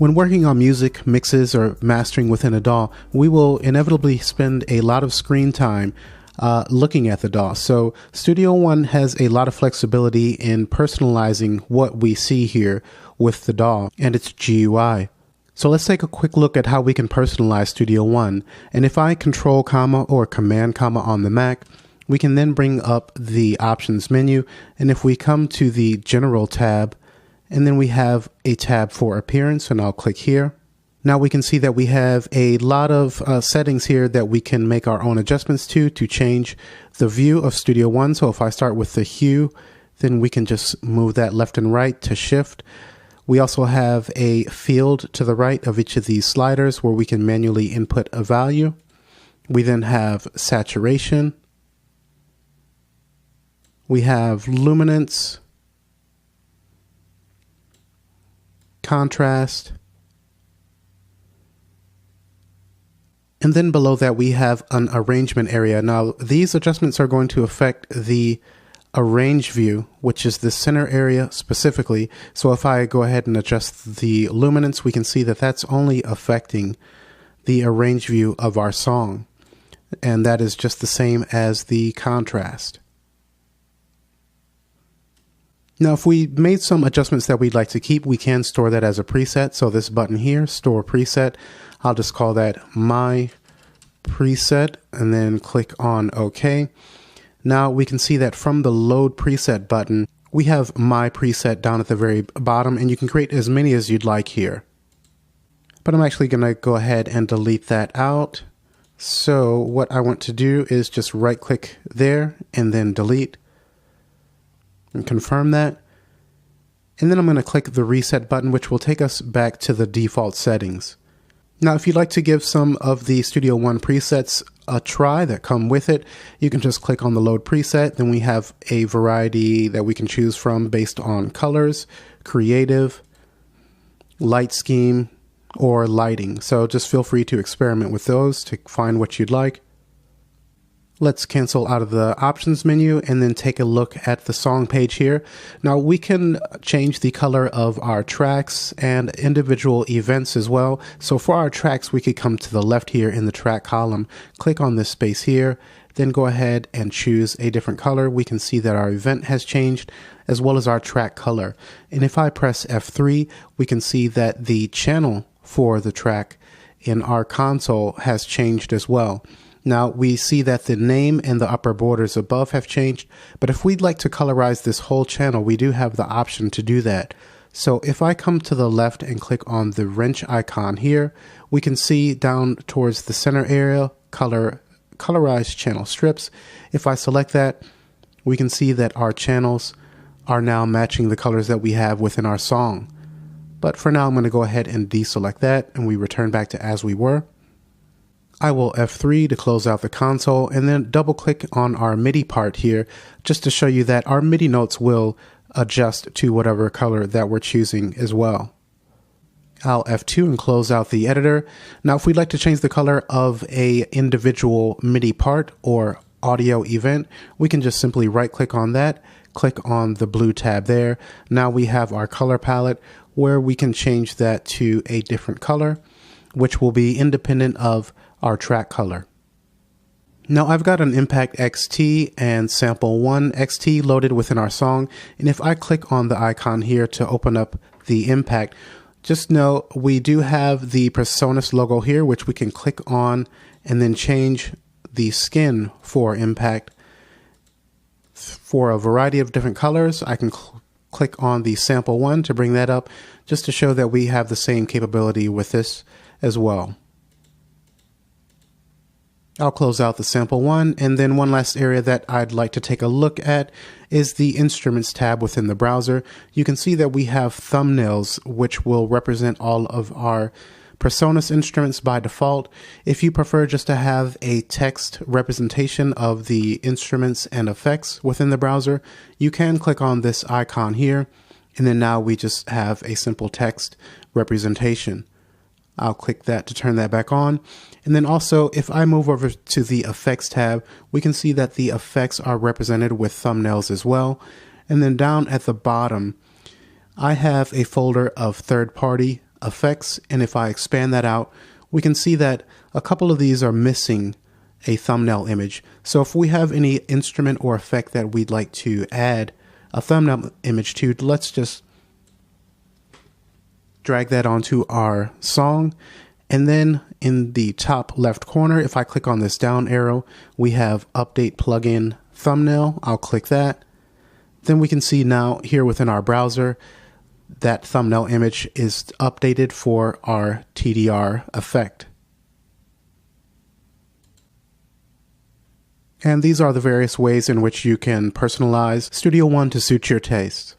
When working on music, mixes, or mastering within a DAW, we will inevitably spend a lot of screen time looking at the DAW. So Studio One has a lot of flexibility in personalizing what we see here with the DAW and its GUI. So let's take a quick look at how we can personalize Studio One. And if I Control comma or Command comma on the Mac, we can then bring up the options menu. And if we come to the General tab, and then we have a tab for appearance, and I'll click here. Now we can see that we have a lot of settings here that we can make our own adjustments to change the view of Studio One. So if I start with the hue, then we can just move that left and right to shift. We also have a field to the right of each of these sliders where we can manually input a value. We then have saturation. We have luminance, contrast, and then below that we have an arrangement area. Now these adjustments are going to affect the arrange view, which is the center area specifically. So if I go ahead and adjust the luminance, we can see that that's only affecting the arrange view of our song, and that is just the same as the contrast. Now, if we made some adjustments that we'd like to keep, we can store that as a preset. So this button here, Store Preset, I'll just call that My Preset and then click on OK. Now we can see that from the Load Preset button, we have My Preset down at the very bottom, and you can create as many as you'd like here. But I'm actually going to go ahead and delete that out. So what I want to do is just right click there and then delete. And confirm that. And then I'm going to click the reset button, which will take us back to the default settings. Now, if you'd like to give some of the Studio One presets a try that come with it, you can just click on the load preset. Then we have a variety that we can choose from based on colors, creative, light scheme, or lighting. So just feel free to experiment with those to find what you'd like. Let's cancel out of the options menu and then take a look at the song page here. Now we can change the color of our tracks and individual events as well. So for our tracks, we could come to the left here in the track column, click on this space here, then go ahead and choose a different color. We can see that our event has changed as well as our track color. And if I press F3, we can see that the channel for the track in our console has changed as well. Now we see that the name and the upper borders above have changed, but if we'd like to colorize this whole channel, we do have the option to do that. So if I come to the left and click on the wrench icon here, we can see down towards the center area, colorize channel strips. If I select that, we can see that our channels are now matching the colors that we have within our song. But for now, I'm going to go ahead and deselect that, and we return back to as we were. I will F3 to close out the console and then double click on our MIDI part here just to show you that our MIDI notes will adjust to whatever color that we're choosing as well. I'll F2 and close out the editor. Now if we'd like to change the color of a individual MIDI part or audio event, we can just simply right click on that, click on the blue tab there. Now we have our color palette where we can change that to a different color, which will be independent of our track color. Now I've got an Impact XT and Sample 1 XT loaded within our song, and if I click on the icon here to open up the Impact, just know we do have the Personas logo here, which we can click on and then change the skin for Impact for a variety of different colors. I can click on the Sample 1 to bring that up just to show that we have the same capability with this as well. I'll close out the Sample 1, and then one last area that I'd like to take a look at is the Instruments tab within the browser. You can see that we have thumbnails, which will represent all of our Personas instruments by default. If you prefer just to have a text representation of the instruments and effects within the browser, you can click on this icon here, and then now we just have a simple text representation. I'll click that to turn that back on. And then also, if I move over to the Effects tab, we can see that the effects are represented with thumbnails as well. And then down at the bottom, I have a folder of third-party effects, and if I expand that out, we can see that a couple of these are missing a thumbnail image. So if we have any instrument or effect that we'd like to add a thumbnail image to, let's just drag that onto our song. And then in the top left corner, if I click on this down arrow, we have Update Plugin Thumbnail. I'll click that. Then we can see now here within our browser that thumbnail image is updated for our TDR effect. And these are the various ways in which you can personalize Studio One to suit your taste.